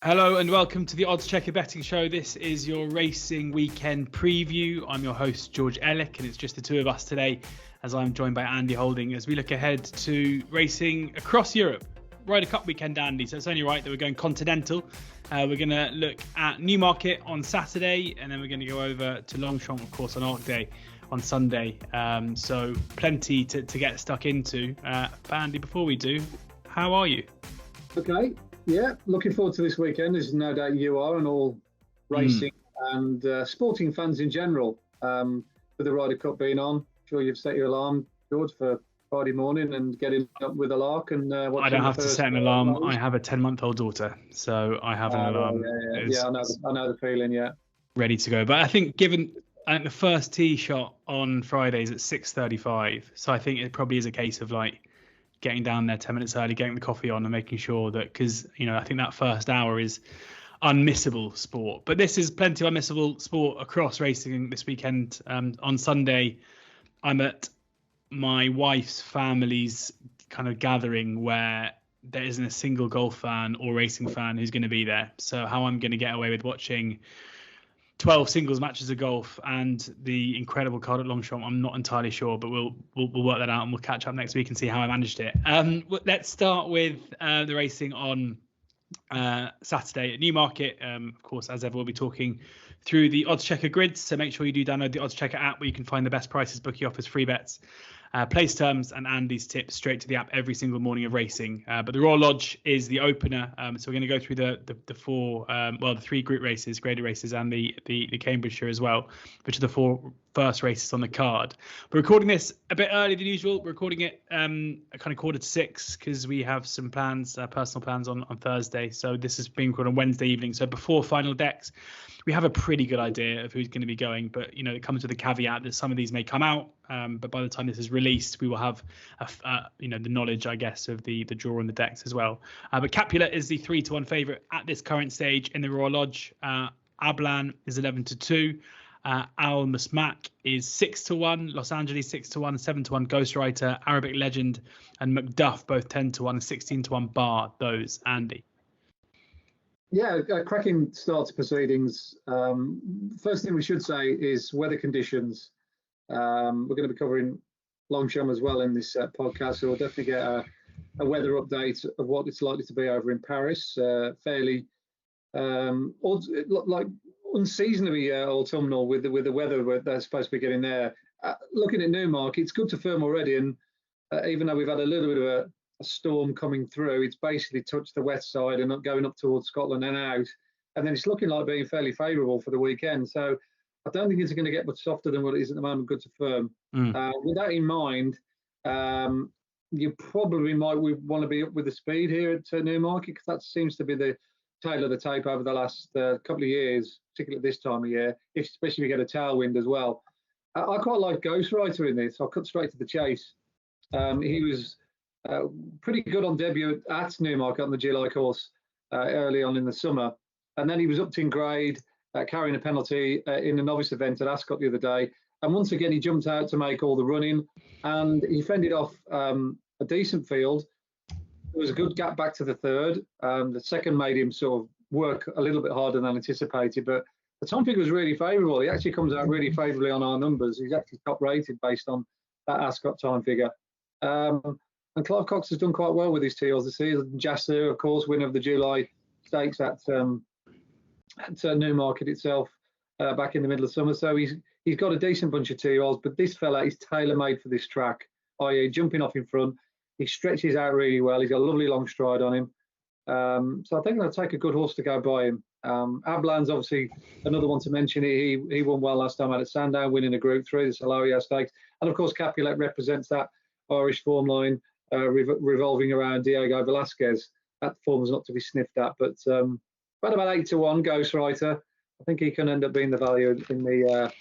Hello and welcome to the Oddschecker Betting Show. This is your racing weekend preview. I'm your host, George Elek, and it's just the two of us today as I'm joined by Andy Holding as we look ahead to racing across Europe. Ryder Cup weekend, Andy, so it's only right that we're going continental. We're going to look at Newmarket on Saturday, and then we're going to go over to Longchamp, of course, on Arc Day on Sunday. So plenty to get stuck into. But Andy, before we do, how are you? Okay. Yeah, looking forward to this weekend, as no doubt you are, and all racing and sporting fans in general. With the Ryder Cup being on, I'm sure you've set your alarm, George, for Friday morning and getting up with a lark. And I don't have to set an alarm. I have a 10-month-old daughter, so I have an alarm. Yeah, I know the feeling. Yeah, ready to go. But I think the first tee shot on Friday is at 6:35, so I think it probably is a case of like getting down there 10 minutes early, getting the coffee on and making sure that, because, I think that first hour is unmissable sport. But this is plenty of unmissable sport across racing this weekend. On Sunday, I'm at my wife's family's kind of gathering where there isn't a single golf fan or racing fan who's going to be there. So how I'm going to get away with watching 12 singles matches of golf and the incredible card at Longchamp, I'm not entirely sure, but we'll work that out and we'll catch up next week and see how I managed it. Let's start with the racing on Saturday at Newmarket. Of course, as ever, we'll be talking through the oddschecker grids, so make sure you do download the oddschecker app where you can find the best prices, bookie offers, free bets, place terms, and Andy's tips straight to the app every single morning of racing. But the Royal Lodge is the opener, so we're going to go through the three group races, graded races, and the Cambridgeshire as well, which are the four first races on the card. We're recording this a bit earlier than usual. We're recording it at kind of 5:45 because we have some plans, personal plans on Thursday. So this is being recorded on Wednesday evening. So before final decks, we have a pretty good idea of who's going to be going, but it comes with a caveat that some of these may come out. But by the time this is released, we will have the knowledge, I guess, of the draw and the decks as well. But Capulet is the 3-1 favourite at this current stage in the Royal Lodge. Ablan is 11-2. Al Musmak is 6-1. Los Angeles 6-1. 7-1. Ghostwriter, Arabic Legend, and Macduff both 10-1 and 16-1. Bar those. Andy. Yeah, cracking start to proceedings. First thing we should say is weather conditions. We're going to be covering Longchamp as well in this podcast, so we'll definitely get a weather update of what it's likely to be over in Paris. Fairly like unseasonably autumnal with the weather they're supposed to be getting there. Looking at Newmarket, it's good to firm already, and even though we've had a little bit of a storm coming through, it's basically touched the west side and not going up towards Scotland and out, and then it's looking like being fairly favourable for the weekend. So I don't think it's going to get much softer than what it is at the moment. Good to firm. With that in mind, you probably might want to be up with the speed here at Newmarket, because that seems to be the tail of the tape over the last couple of years, particularly at this time of year, especially if you get a tailwind as well. I quite like Ghostwriter in this. I'll cut straight to the chase. He was pretty good on debut at Newmarket on the July course early on in the summer, and then he was upped in grade, carrying a penalty in the novice event at Ascot the other day, and once again he jumped out to make all the running, and he fended off a decent field. There was a good gap back to the third. The second made him sort of work a little bit harder than anticipated, but the time figure was really favourable. He actually comes out really favourably on our numbers. He's actually top rated based on that Ascot time figure. And Clive Cox has done quite well with his teals this season. Jasser, of course, winner of the July Stakes at Newmarket itself back in the middle of summer. So he's got a decent bunch of teals, but this fella is tailor-made for this track, i.e. jumping off in front. He stretches out really well. He's got a lovely long stride on him. So I think it'll take a good horse to go by him. Ablan's obviously another one to mention. He won well last time out at Sandown, winning a Group 3, the Solario Stakes. And of course, Capulet represents that Irish form line revolving around Diego Velasquez. That form's not to be sniffed at, but about 8-1 Ghostwriter. I think he can end up being the value in the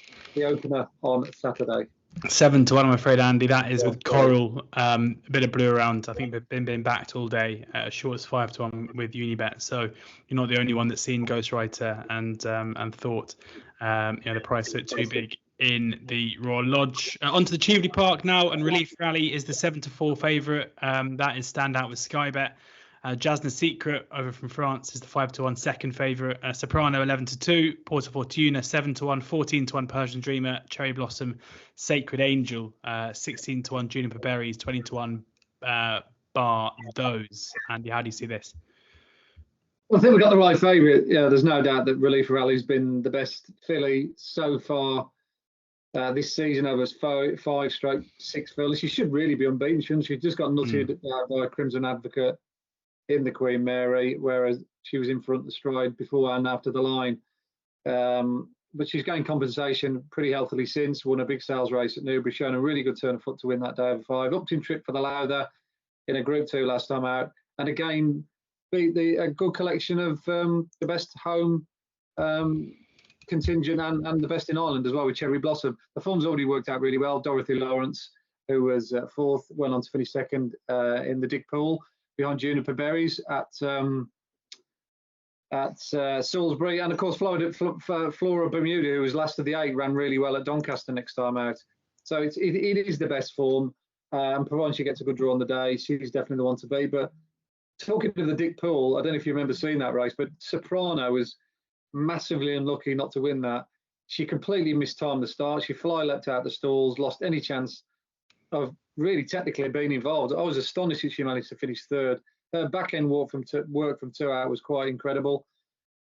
opener on Saturday. 7-1, I'm afraid, Andy. That is with Coral, a bit of blue around. I think they've been backed all day. Short as 5-1 with Unibet. So you're not the only one that's seen Ghostwriter and thought the price looked too big in the Royal Lodge. Onto the Cheveley Park now, and Relief Rally is the 7-4 favourite. That is standout with Skybet. Jasna's Secret over from France is the 5-1 second favourite. Soprano 11-2. Porta Fortuna 7-1. 14-1 Persian Dreamer. Cherry Blossom, Sacred Angel 16-1. Juniper Berries 20-1. Bar those. Andy, how do you see this? Well, I think we got the right favourite. Yeah, there's no doubt that Relief Rally's been the best filly so far this season over 5/6 fillies. She should really be unbeaten, shouldn't she? Just got nutted by Crimson Advocate in the Queen Mary, whereas she was in front of the stride before and after the line. But she's gained compensation pretty healthily since, won a big sales race at Newbury, showing a really good turn of foot to win that day over 5. Upped in trip for the Lowther in a Group 2 last time out. And again, beat a good collection of the best home contingent and the best in Ireland as well with Cherry Blossom. The form's already worked out really well. Dorothy Lawrence, who was fourth, went on to finish second in the Dick Pool behind Juniper Berries at Salisbury. And of course, Flora Bermuda, who was last of the 8, ran really well at Doncaster next time out. So it is the best form. And providing she gets a good draw on the day, she's definitely the one to beat. But talking to the Dick Pool, I don't know if you remember seeing that race, but Soprano was massively unlucky not to win that. She completely mistimed the start. She fly leapt out the stalls, lost any chance of really technically being involved. I was astonished that she managed to finish third. Her back end work from 2 out was quite incredible.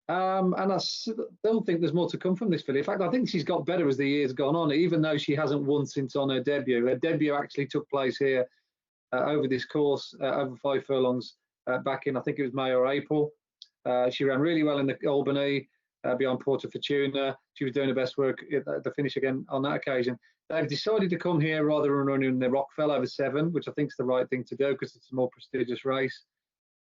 And I still think there's more to come from this filly. In fact, I think she's got better as the year's gone on, even though she hasn't won since on her debut. Her debut actually took place here over this course, over 5 furlongs back in, I think it was May or April. She ran really well in the Albany behind Porta Fortuna. She was doing her best work at the finish again on that occasion. They've decided to come here rather than running the Rockfell over 7, which I think is the right thing to do because it's a more prestigious race.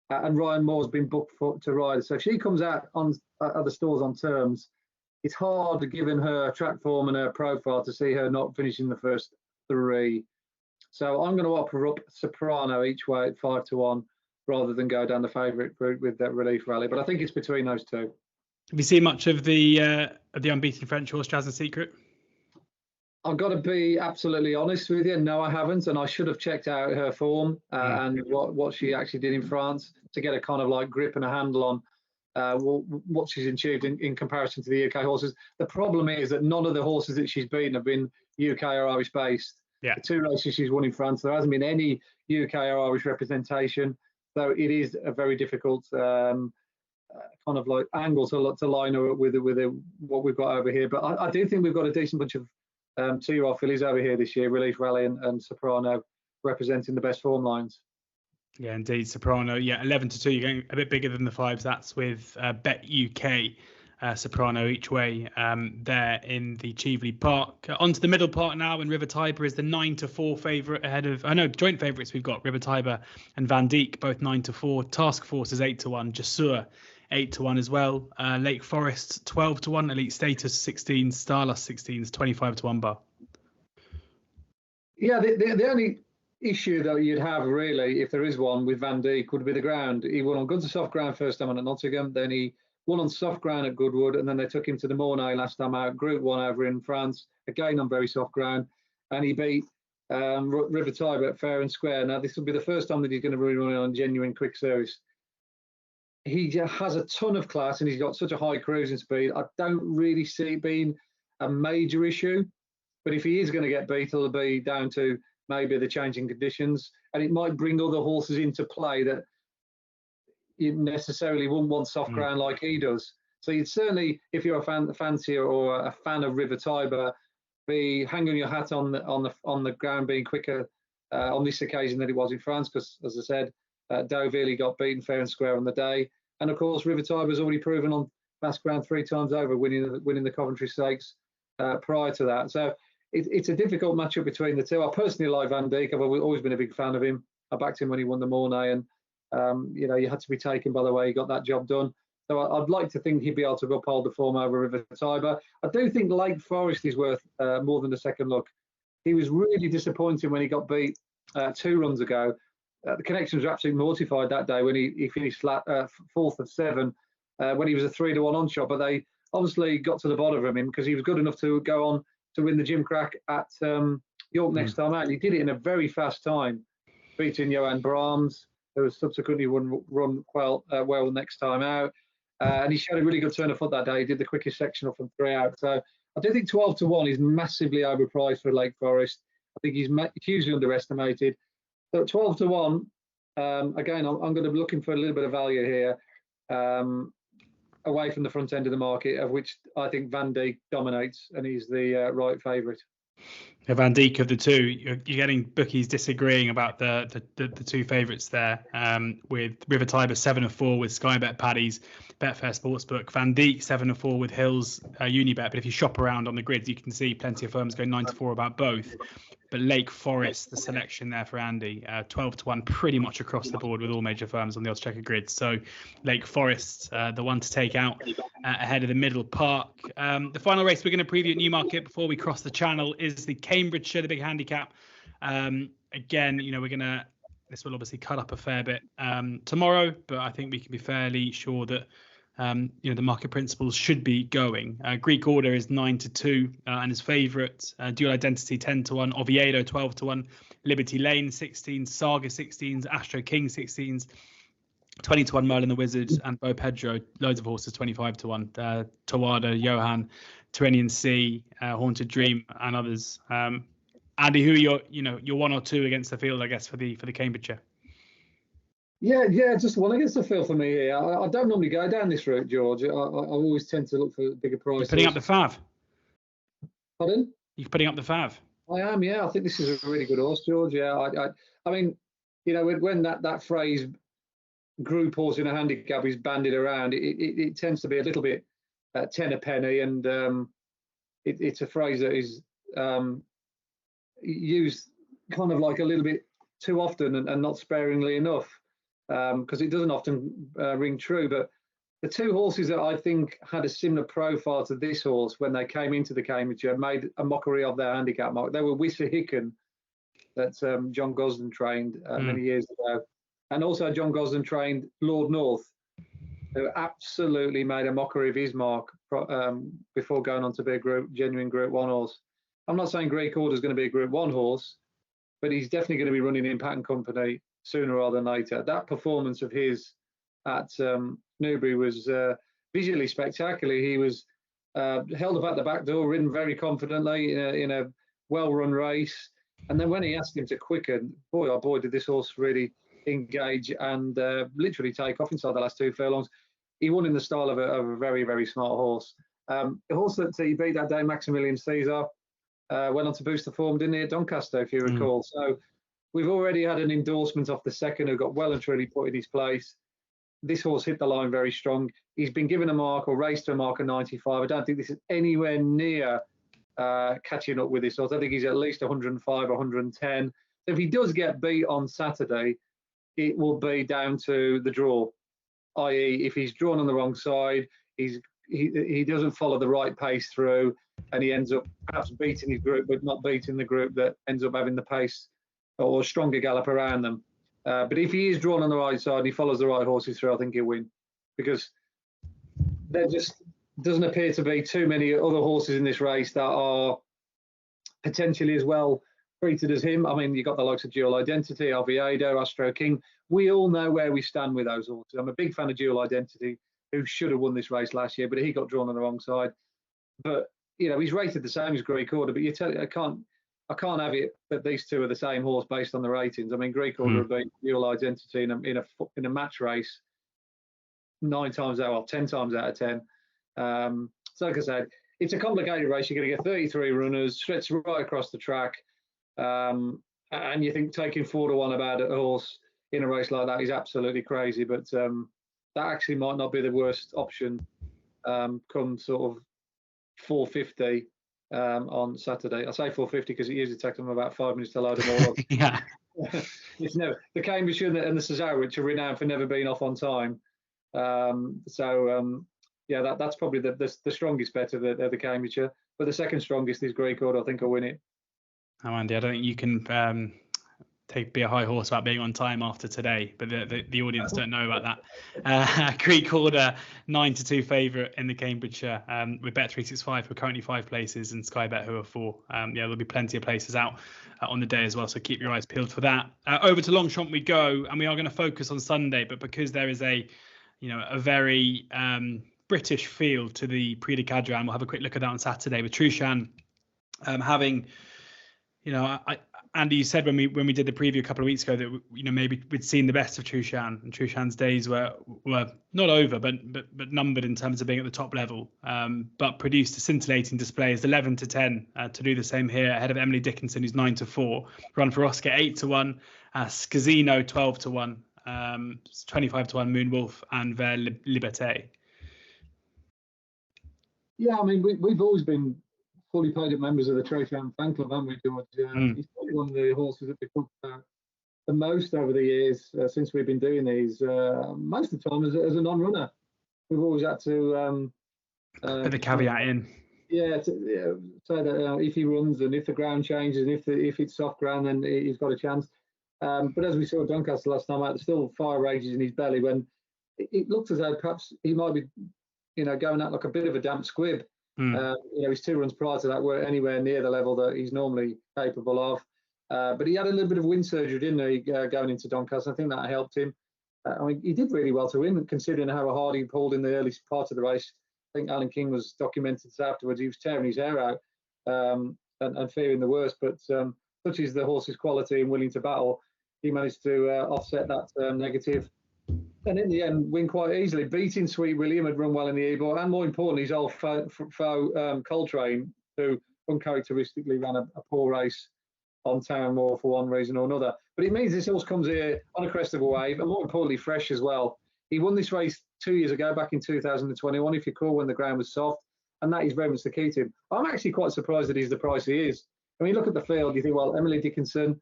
And Ryan Moore's been booked to ride. So if she comes out on other stalls on terms, it's hard, given her track form and her profile, to see her not finishing the first 3. So I'm going to offer up Soprano each way at 5-1 rather than go down the favourite route with that Relief Rally. But I think it's between those two. Have you seen much of the unbeaten French horse, Jasna's Secret? I've got to be absolutely honest with you. No, I haven't, and I should have checked out her form and what she actually did in France to get a kind of like grip and a handle on what she's achieved in comparison to the UK horses. The problem is that none of the horses that she's beaten have been UK or Irish based. Yeah. The 2 races she's won in France, there hasn't been any UK or Irish representation, so it is a very difficult kind of like angle to line her up with what we've got over here. But I do think we've got a decent bunch of 2-year-old fillies over here this year, Relief Rally and Soprano, representing the best form lines. Yeah, indeed. Soprano, 11-2. You're going a bit bigger than the 5s. That's with Bet UK. Soprano each way there in the Cheveley Park. Onto the middle part now, and River Tiber is the 9-4 favourite ahead of, joint favourites. We've got River Tiber and Van Dijk, both 9-4. Task Force is 8-1. Jasur 8-1 as well. Lake Forest 12-1. Elite Status 16. Stardust 16 is 25-1 bar. Yeah, the only issue that you'd have really, if there is one, with Van Dijk would be the ground. He won on good to soft ground first time at Nottingham, then he won on soft ground at Goodwood, and then they took him to the Mornay last time out, Group 1 over in France, again on very soft ground, and he beat River Tiber at fair and square. Now, this will be the first time that he's going to be running on genuine quick service. He has a ton of class, and he's got such a high cruising speed. I don't really see it being a major issue, but if he is going to get beat, it'll be down to maybe the changing conditions, and it might bring other horses into play that you necessarily wouldn't want soft ground like he does. So you'd certainly, if you're a fancier or a fan of River Tiber, be hanging your hat on the ground being quicker on this occasion than it was in France, because as I said, Deauville got beaten fair and square on the day, and of course River Tiber's already proven on fast ground 3 times over, winning the Coventry Stakes prior to that. So it's a difficult matchup between the two. I personally like Van Dijk. I've always been a big fan of him. I backed him when he won the Mornay, and you had to be taken by the way he got that job done. So I'd like to think he'd be able to uphold the form over River Tiber. I do think Lake Forest is worth more than a second look. He was really disappointing when he got beat 2 runs ago. The connections were absolutely mortified that day when he finished flat, 4th of 7 when he was a 3-1 on shot. But they obviously got to the bottom of him because he was good enough to go on to win the Jim Crack at York next time out. And he did it in a very fast time, beating Johan Brahms. who has subsequently run well next time out. And he showed a really good turn of foot that day. He did the quickest sectional from 3 out. So I do think 12-1 is massively overpriced for Lake Forest. I think he's hugely underestimated. So 12-1, again, I'm going to be looking for a little bit of value here, away from the front end of the market, of which I think Van Dijk dominates, and he's the right favourite. Van Dijk of the two, you're getting bookies disagreeing about the two favourites there, with River Tiber 7-4 with Sky Bet Paddy's Betfair Sportsbook, Van Dijk 7-4 with Hills Unibet. But if you shop around on the grids, you can see plenty of firms going 9-4 about both. But Lake Forest, the selection there for Andy, 12-1 pretty much across the board with all major firms on the oddschecker grid. So Lake Forest, the one to take out ahead of the Middle Park. The final race we're going to preview at Newmarket before we cross the channel is the Cambridgeshire, the big handicap. Again, this will obviously cut up a fair bit tomorrow, but I think we can be fairly sure that the market principles should be going. Greek Order is 9-2 and his favourite. Dual Identity 10-1, Oviedo 12-1, Liberty Lane 16s, Saga 16s, Astro King 16s, 20-1 Merlin the Wizard, and Bo Pedro, loads of horses 25-1. Tawada, Johan, Terenian Sea, Haunted Dream, and others. Andy, who are your one or two against the field, I guess, for the Cambridgeshire? Yeah, just one against the field for me here. I don't normally go down this route, George. I always tend to look for bigger prices. You're putting up the fav. Pardon? You're putting up the fav. I am, yeah. I think this is a really good horse, George. Yeah, I mean, when that phrase "group horse in a handicap" is bandied around, it tends to be a little bit 10 a penny, and it's a phrase that is used kind of like a little bit too often and not sparingly enough, because it doesn't often ring true. But the two horses that I think had a similar profile to this horse when they came into the Cambridgeshire made a mockery of their handicap mark. They were Wissa Hicken, that John Gosden trained many years ago, and also John Gosden trained Lord North, who absolutely made a mockery of his mark before going on to be a genuine Group 1 horse. I'm not saying Greek Order is going to be a Group 1 horse, but he's definitely going to be running in Pattern Company sooner rather than later. That performance of his at Newbury was visually spectacular. He was held up at the back door, ridden very confidently in a well-run race. And then when he asked him to quicken, boy, oh boy, did this horse really engage and literally take off inside the last 2 furlongs. He won in the style of a very, very smart horse. The horse that he beat that day, Maximilian Caesar, went on to boost the form, didn't he, at Doncaster, if you recall. So we've already had an endorsement off the second who got well and truly put in his place. This horse hit the line very strong. He's been given a mark or raced to a mark of 95. I don't think this is anywhere near catching up with this horse. I think he's at least 105 or 110. So if he does get beat on Saturday, it will be down to the draw, i.e. if he's drawn on the wrong side, he doesn't follow the right pace through, and he ends up perhaps beating his group, but not beating the group that ends up having the pace or stronger gallop around them. But if he is drawn on the right side and he follows the right horses through, I think he'll win, because there just doesn't appear to be too many other horses in this race that are potentially as well treated as him. I mean, you've got the likes of Dual Identity, Oviedo, Astro King. We all know where we stand with those horses. I'm a big fan of Dual Identity, who should have won this race last year, but he got drawn on the wrong side. But he's rated the same as Greek Order, but I can't have it that these two are the same horse based on the ratings. I mean, Greek Order have beat Dual Identity in a match race 10 times out of 10. So like I said, it's a complicated race. You're going to get 33 runners stretched right across the track, and you think taking 4-1 about a horse in a race like that is absolutely crazy. But that actually might not be the worst option come sort of 4:50 on Saturday. I say 4:50 because it usually takes them about 5 minutes to load them all up. Yeah. It's never the Cambridgeshire and the Cesaro, which are renowned for never being off on time. That's probably the strongest bet of the Cambridgeshire. But the second strongest is Greek Order. I think will win it. Oh, Andy, I don't think you can be a high horse about being on time after today, but the audience don't know about that. Creek called a 9-2 favourite in the Cambridgeshire. With Bet365, we're currently 5 places, and Sky Bet, who are 4. There'll be plenty of places out on the day as well, so keep your eyes peeled for that. Over to Longchamp we go, and we are going to focus on Sunday, but because there is a very British feel to the Prix de Cadran, we'll have a quick look at that on Saturday with Truchan having, Andy, you said when we did the preview a couple of weeks ago that maybe we'd seen the best of Truchan, and Truchan's days were not over, but numbered in terms of being at the top level. But produced a scintillating display as 11-10 to do the same here ahead of Emily Dickinson, who's 9-4. Run for Oscar 8-1, Scazino 12-1, 25-1 Moonwolf, and Vers Liberté. Yeah, I mean we've always been fully paid up members of the Truchan fan club, haven't we, George? He's probably one of the horses that we've talked about the most over the years since we've been doing these. Most of the time as a non-runner, we've always had to put the caveat in. Yeah, say that if he runs and if the ground changes and if it's soft ground, then he's got a chance. But as we saw at Doncaster last time out, there's still fire rages in his belly when it looked as though perhaps he might be, going out like a bit of a damp squib. His 2 runs prior to that weren't anywhere near the level that he's normally capable of. But he had a little bit of wind surgery, didn't he, going into Doncaster? I think that helped him. He did really well to win, considering how hard he pulled in the early part of the race. I think Alan King was documented afterwards. He was tearing his hair out and fearing the worst. But such is the horse's quality and willing to battle, he managed to offset that negative. And in the end, win quite easily, beating Sweet William, had run well in the Ebor, and more importantly, his old foe Coltrane, who uncharacteristically ran a poor race on Town Moor for one reason or another. But it means this horse comes here on a crest of a wave, and more importantly, fresh as well. He won this race 2 years ago, back in 2021, if you recall, when the ground was soft, and that is very much the key to him. I'm actually quite surprised that he's the price he is. When you look at the field, you think, well, Emily Dickinson,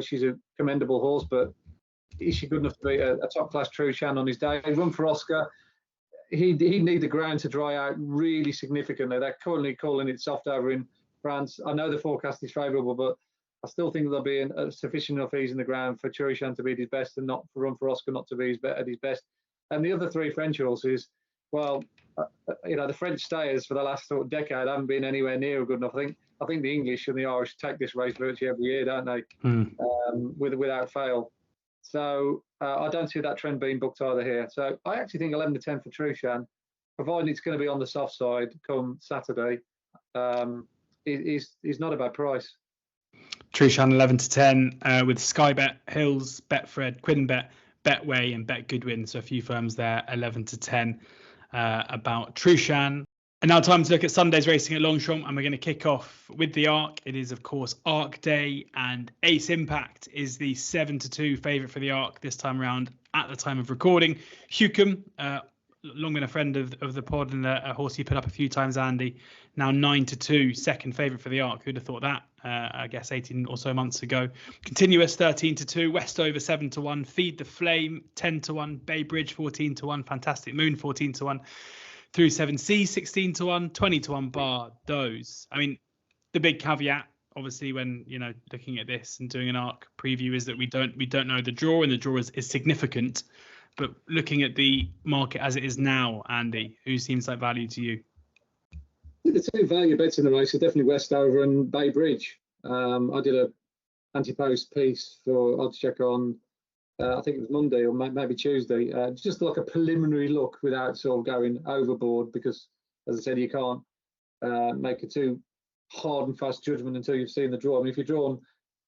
she's a commendable horse, but is she good enough to be a top-class Truchan on his day? Run for Oscar, he'd need the ground to dry out really significantly. They're currently calling it soft over in France. I know the forecast is favourable, but I still think there'll be a sufficient enough ease in the ground for Truchan to be at his best, and not for Run for Oscar not to be at his best. And the other 3 French horses, well, the French stayers for the last sort of decade haven't been anywhere near good enough. I think the English and the Irish take this race virtually every year, don't they? Without fail. So I don't see that trend being booked either here. So I actually think 11-10 for Truchan, providing it's going to be on the soft side come Saturday, is not a bad price. Truchan 11-10 with Sky Bet, Hills, Betfred, Quiddenbet, Betway, and Bet Goodwin. So a few firms there, 11-10 about Truchan. And now time to look at Sunday's racing at Longchamp, and we're going to kick off with the Arc. It is, of course, Arc Day, and Ace Impact is the 7-2 favourite for the Arc this time around at the time of recording. Hucum, long been a friend of the pod and a horse you put up a few times, Andy, now 9-2, second favourite for the Arc. Who'd have thought that? I guess 18 or so months ago. Continuous 13-2, Westover 7-1, Feed the Flame 10-1, Bay Bridge 14-1, Fantastic Moon 14-1. Through 7C, 16-1, 20-1 bar those. I mean, the big caveat, obviously, when looking at this and doing an Arc preview, is that we don't know the draw, and the draw is significant. But looking at the market as it is now, Andy, who seems like value to you? The 2 value bets in the race are definitely Westover and Bay Bridge. I did a anti-post piece for oddschecker on I think it was Monday or maybe Tuesday, just like a preliminary look without sort of going overboard, because, as I said, you can't make a too hard and fast judgment until you've seen the draw. I mean, if you're drawn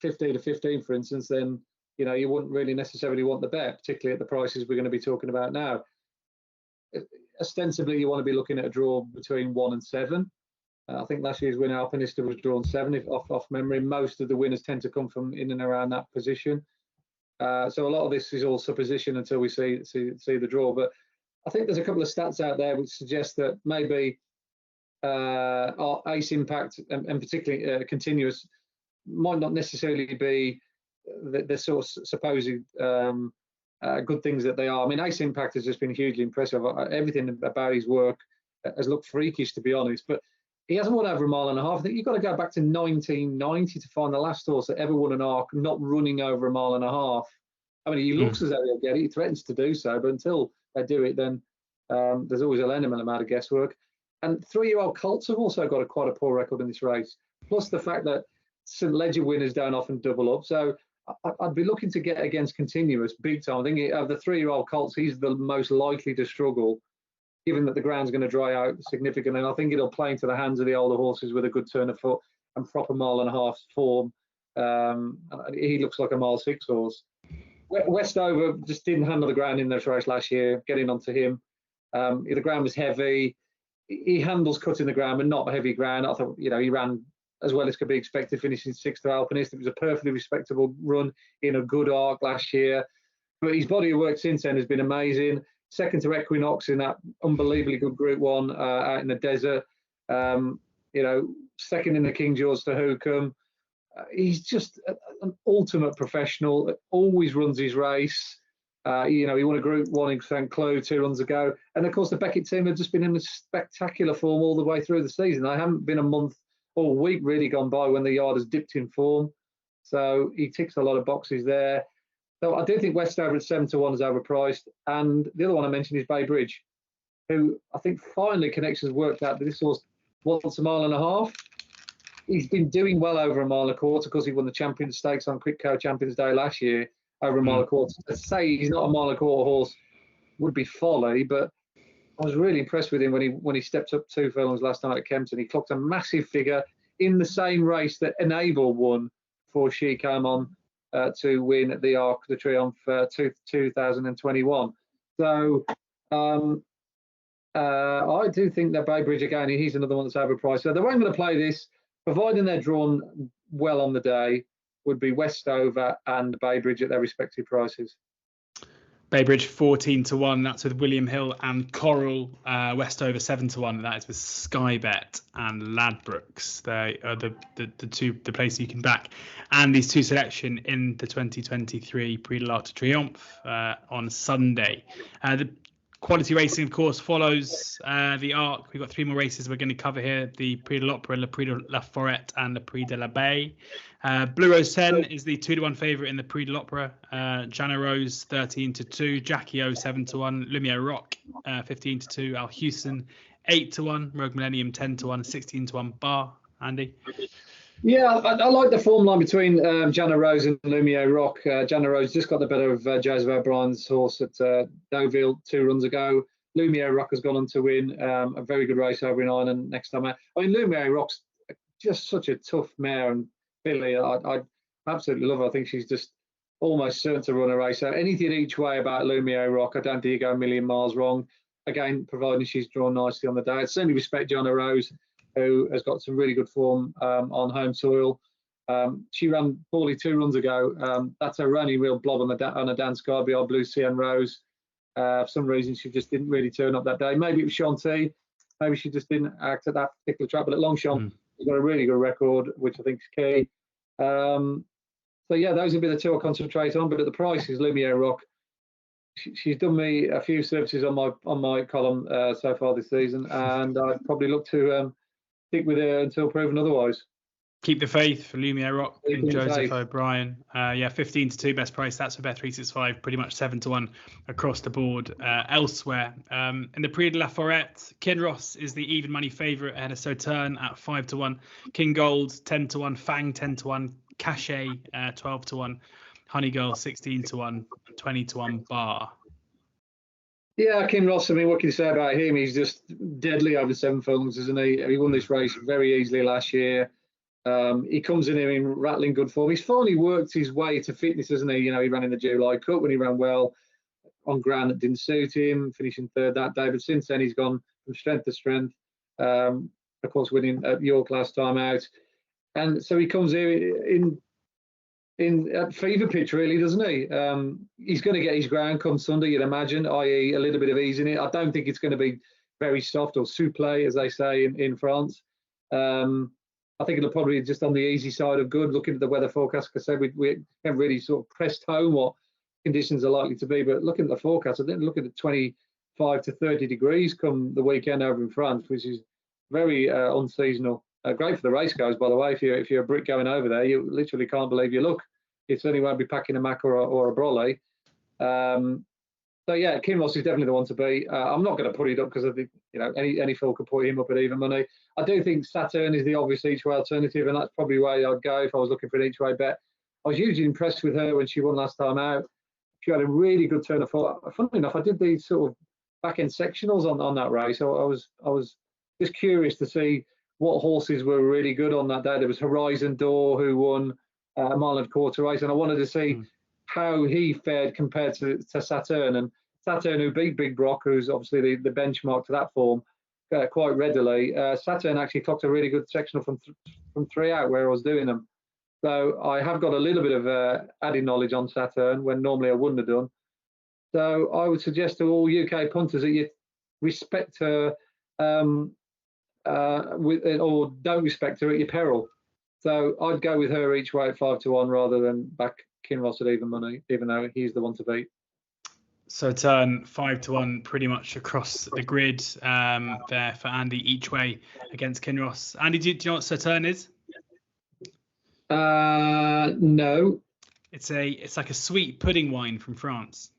15-15, for instance, then you wouldn't really necessarily want the bet, particularly at the prices we're going to be talking about now. Ostensibly, you want to be looking at a draw between 1 and 7. I think last year's winner, Alpinista, was drawn 7, if off memory. Most of the winners tend to come from in and around that position. So a lot of this is all supposition until we see the draw. But I think there's a couple of stats out there which suggest that maybe our Ace Impact and particularly Continuous might not necessarily be the sort of supposed good things that they are. I mean, Ace Impact has just been hugely impressive. Everything about his work has looked freakish, to be honest. But he hasn't won over a mile and a half. I think you've got to go back to 1990 to find the last horse that ever won an Arc not running over a mile and a half. I mean, he looks as though he'll get it. He threatens to do so, but until they do it, then there's always an element amount of guesswork. And 3-year-old colts have also got quite a poor record in this race, plus the fact that St. Ledger winners don't often double up. So I'd be looking to get against Continuous big time. I think of the 3-year-old colts, he's the most likely to struggle, given that the ground's going to dry out significantly. And I think it'll play into the hands of the older horses with a good turn of foot and proper mile and a half form. He looks like a mile 6 horse. Westover just didn't handle the ground in this race last year, getting onto him. The ground was heavy. He handles cutting the ground, but not heavy ground. I thought, he ran as well as could be expected, finishing 6th to Alpinist. It was a perfectly respectable run in a good arc last year. But his body of work since then has been amazing. 2nd to Equinox in that unbelievably good Group 1 out in the desert. 2nd in the King George to Hookham. He's just an ultimate professional. Always runs his race. He won a Group 1 in St. Cloud 2 runs ago. And of course, the Beckett team have just been in a spectacular form all the way through the season. I haven't been a month or a week really gone by when the yard has dipped in form. So he ticks a lot of boxes there. So I do think Westover at 7 to 1 is overpriced. And the other one I mentioned is Bay Bridge, who I think finally Connections worked out that this horse wants a mile and a half. He's been doing well over a mile and a quarter because he won the Champions Stakes on Quick Co Champions Day last year over a mile and a quarter. To say he's not a mile and a quarter horse would be folly, but I was really impressed with him when he stepped up 2 furlongs last night at Kempton. He clocked a massive figure in the same race that Enable won before she came on to win at the Arc de Triomphe 2021. So I do think that Bay Bridge again, he's another one that's overpriced. So the way I'm going to play this, providing they're drawn well on the day, would be Westover and Bay Bridge at their respective prices. Bay Bridge 14 to 1. That's with William Hill and Coral. Westover 7 to 1. That is with Skybet and Ladbrokes. They are the places you can back. And these 2 selection in the 2023 Prix de l'Arc de Triomphe on Sunday. The quality racing, of course, follows the Arc. We've got 3 more races we're going to cover here: the Prix de l'Opera, Le Prix de la Forêt, and the Prix de la Baie. Blue Rose 10 is the 2 to 1 favourite in the Prix de l'Opera. Jana Rose 13 to 2. Jackie O 7 to 1. Lumiere Rock 15 to 2. Al Houston 8 to 1. Rogue Millennium 10 to 1. 16 to 1. Bar. Andy. Yeah, I like the form line between Jana Rose and Lumiere Rock. Jana Rose just got the better of Joseph O'Brien's horse at Deauville 2 runs ago. Lumiere Rock has gone on to win a very good race over in Ireland next time out. I mean, Lumiere Rock's just such a tough mare, and Billy, I absolutely love her. I think she's just almost certain to run a race. So anything each way about Lumiere Rock, I don't think you go a million miles wrong. Again, providing she's drawn nicely on the day. I certainly respect Jana Rose, who has got some really good form on home soil. She ran poorly 2 runs ago. That's her only real blob on a Dan Sky behind Blue Sea and Rose. For some reason, she just didn't really turn up that day. Maybe it was Shanti. Maybe she just didn't act at that particular track. But at Longchamp, she's got a really good record, which I think is key. So yeah, those would be the 2 I'll concentrate on. But at the prices, Lumiere Rock, she's done me a few services on my column so far this season, and I'd probably look to stick with her until proven otherwise. Keep the faith for Lumiere Rock and Joseph O'Brien. 15 to 2 best price. That's for Bet365. Pretty much 7 to 1 across the board. Elsewhere, in the Prix de la Forêt, Kinross is the even money favourite ahead of Sauternes at 5 to 1. King Gold 10 to 1. Fang 10 to 1. Cachet 12 to 1. Honey Girl 16 to 1. 20 to 1. Bar. Yeah, Kinross, I mean, what can you say about him? He's just deadly over 7 furlongs, isn't he? He won this race very easily last year. He comes in here in rattling good form. He's finally worked his way to fitness, hasn't he? He ran in the July Cup when he ran well on ground that didn't suit him, finishing 3rd that day. But since then, he's gone from strength to strength. Of course, winning at York last time out. And so he comes here at fever pitch, really, doesn't he? He's going to get his ground come Sunday, you'd imagine, i.e. a little bit of ease in it. I don't think it's going to be very soft or souple, as they say in France. I think it'll probably be just on the easy side of good, looking at the weather forecast. Because I said we haven't really sort of pressed home what conditions are likely to be, but looking at the forecast, I think looking at 25 to 30 degrees come the weekend over in France, which is very unseasonal. Great for the race goers, by the way. If you're a Brit going over there, you literally can't believe your luck. You certainly won't be packing a Mac or a Brolly. So yeah, Kinross is definitely the one to beat. I'm not going to put it up because I think any fool could put him up at even money. I do think Saturn is the obvious each way alternative, and that's probably where I'd go if I was looking for an each way bet. I was hugely impressed with her when she won last time out. She had a really good turn of foot. Funnily enough, I did these sort of back end sectionals on that race. So I was just curious to see what horses were really good on that day. There was Horizon Door who won a mile and a quarter race, and I wanted to see how he fared compared to Saturn. And Saturn, who beat Big Brock, who's obviously the benchmark to that form, quite readily. Saturn actually clocked a really good sectional from 3 out where I was doing them. So I have got a little bit of added knowledge on Saturn when normally I wouldn't have done. So I would suggest to all UK punters that you respect her or don't respect her at your peril. So I'd go with her each way at 5-1 rather than back Kinross at even money, even though he's the one to beat. So turn 5-1 pretty much across the grid there for Andy each way against Kinross. Andy, do you know what Saturn is? No. It's like a sweet pudding wine from France.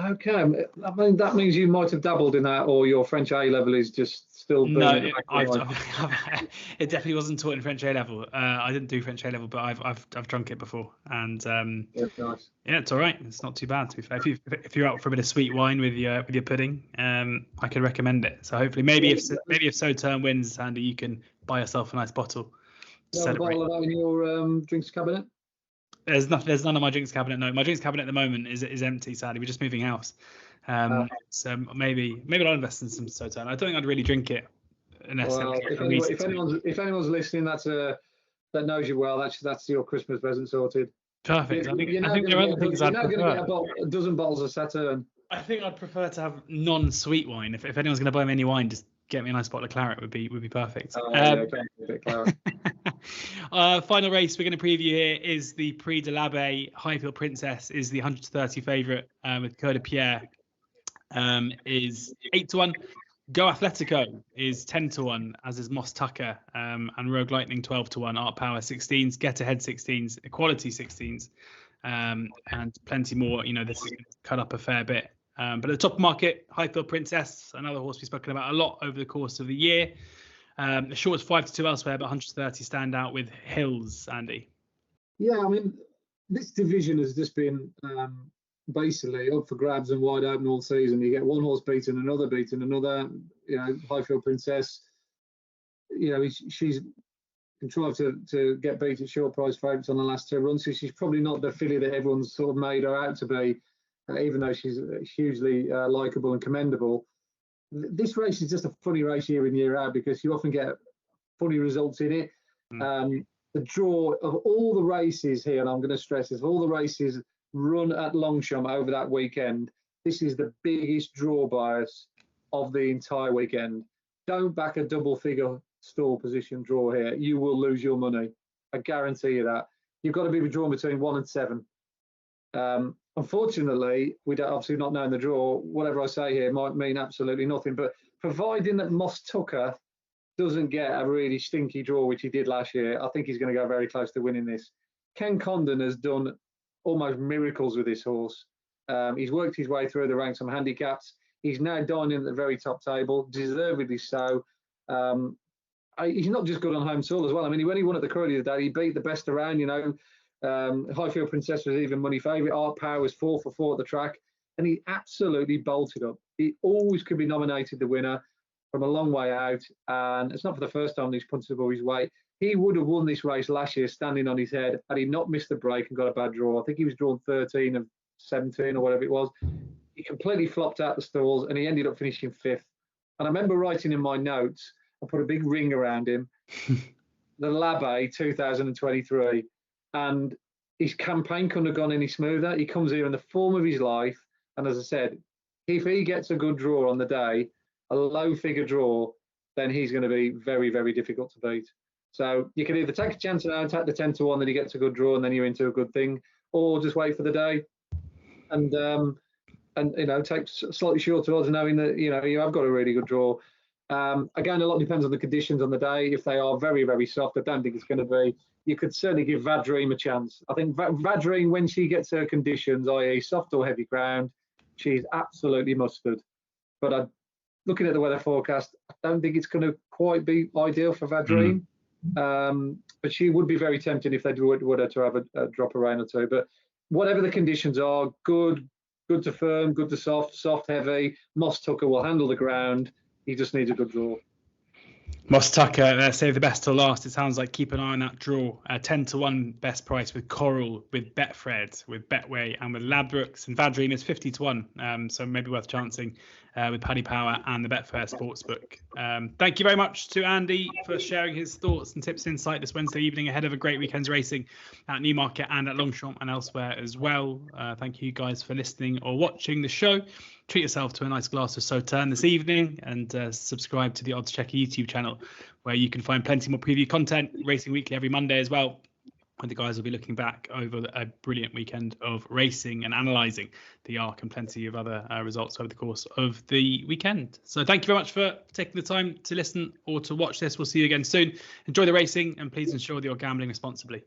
Okay, I mean that means you might have dabbled in that, or your French A level is just still burning. No, it definitely wasn't taught in French A level. I didn't do French A level, but I've drunk it before, and nice. Yeah, it's all right. It's not too bad, to be fair. If you're out for a bit of sweet wine with your pudding, I could recommend it. So hopefully, maybe if Sauterne wins, Andy, you can buy yourself a nice bottle. You have a bottle of that in your drinks cabinet? There's none of my drinks cabinet. No, my drinks cabinet at the moment is empty. Sadly, we're just moving house. So maybe I'll invest in some Sauterne. I don't think I'd really drink it. Well, if anyone's listening, that knows you well, that's your Christmas present sorted. Perfect. I think there are other things I'd prefer. You're now going to get a dozen bottles of Sauterne. I think I'd prefer to have non-sweet wine. If anyone's going to buy me any wine, just get me a nice bottle of claret would be perfect. Final race we're going to preview here is the Prix de l'Abbé. Highfield Princess is the 130 favourite with Coeur de Pierre is 8-1. Go Atletico is 10-1, as is Moss Tucker, and Rogue Lightning 12-1. Art Power 16s, Get Ahead 16s, Equality 16s, and plenty more. This is cut up a fair bit. But at the top market, Highfield Princess, another horse we've spoken about a lot over the course of the year. The short 5-2 elsewhere, but 130 stand out with Hills, Andy. Yeah, I mean, this division has just been basically up for grabs and wide open all season. You get one horse beaten, another beaten, another. Highfield Princess. She's contrived to get beat at short price favourites on the last 2 runs. So she's probably not the filly that everyone's sort of made her out to be, even though she's hugely likeable and commendable. This race is just a funny race year in, year out because you often get funny results in it. The draw of all the races here, and I'm going to stress this, of all the races run at Longchamp over that weekend, this is the biggest draw bias of the entire weekend. Don't back a double figure stall position draw here. You will lose your money. I guarantee you that. You've got to be drawn between 1 and 7. Unfortunately, we don't obviously not knowing the draw. Whatever I say here might mean absolutely nothing. But providing that Moss Tucker doesn't get a really stinky draw, which he did last year, I think he's going to go very close to winning this. Ken Condon has done almost miracles with this horse. He's worked his way through the ranks on handicaps. He's now dining at the very top table, deservedly so. He's not just good on home soil as well. I mean, when he won at the Curry the other day, he beat the best around, Highfield Princess was even money favourite. Art Power was 4 for 4 at the track, and he absolutely bolted up. He always could be nominated the winner from a long way out, and it's not for the first time he's punted above his weight. He would have won this race last year standing on his head had he not missed the break and got a bad draw. I think he was drawn 13 of 17 or whatever it was. He completely flopped out the stalls, and he ended up finishing 5th. And I remember writing in my notes, I put a big ring around him, the Labbe 2023. And his campaign couldn't have gone any smoother. He comes here in the form of his life. And as I said, if he gets a good draw on the day, a low figure draw, then he's going to be very, very difficult to beat. So you can either take a chance now and take the 10-1 that he gets a good draw and then you're into a good thing, or just wait for the day and take slightly shorter odds knowing that, you have got a really good draw. Again, a lot depends on the conditions on the day. If they are very, very soft, I don't think it's going to be. You could certainly give Vadream a chance. I think Vadream, when she gets her conditions, i.e. soft or heavy ground, she's absolutely mustard. But looking at the weather forecast, I don't think it's going to quite be ideal for Vadream. But she would be very tempting if they would to have a drop of rain or two. But whatever the conditions are, good to firm, good to soft, heavy. Moss Tucker will handle the ground. He just needs a good draw. Moss Tucker, save the best till last. It sounds like keep an eye on that draw. 10-1 best price with Coral, with Betfred, with Betway, and with Ladbrokes. And Vadream is 50-1. So maybe worth chancing with Paddy Power and the Betfair Sportsbook. Thank you very much to Andy for sharing his thoughts and tips and insight this Wednesday evening ahead of a great weekend's racing at Newmarket and at Longchamp and elsewhere as well. Thank you guys for listening or watching the show. Treat yourself to a nice glass of Sauterne this evening and subscribe to the Oddschecker YouTube channel, where you can find plenty more preview content, Racing Weekly every Monday as well. And the guys will be looking back over a brilliant weekend of racing and analysing the ARC and plenty of other results over the course of the weekend. So thank you very much for taking the time to listen or to watch this. We'll see you again soon. Enjoy the racing and please ensure that you're gambling responsibly.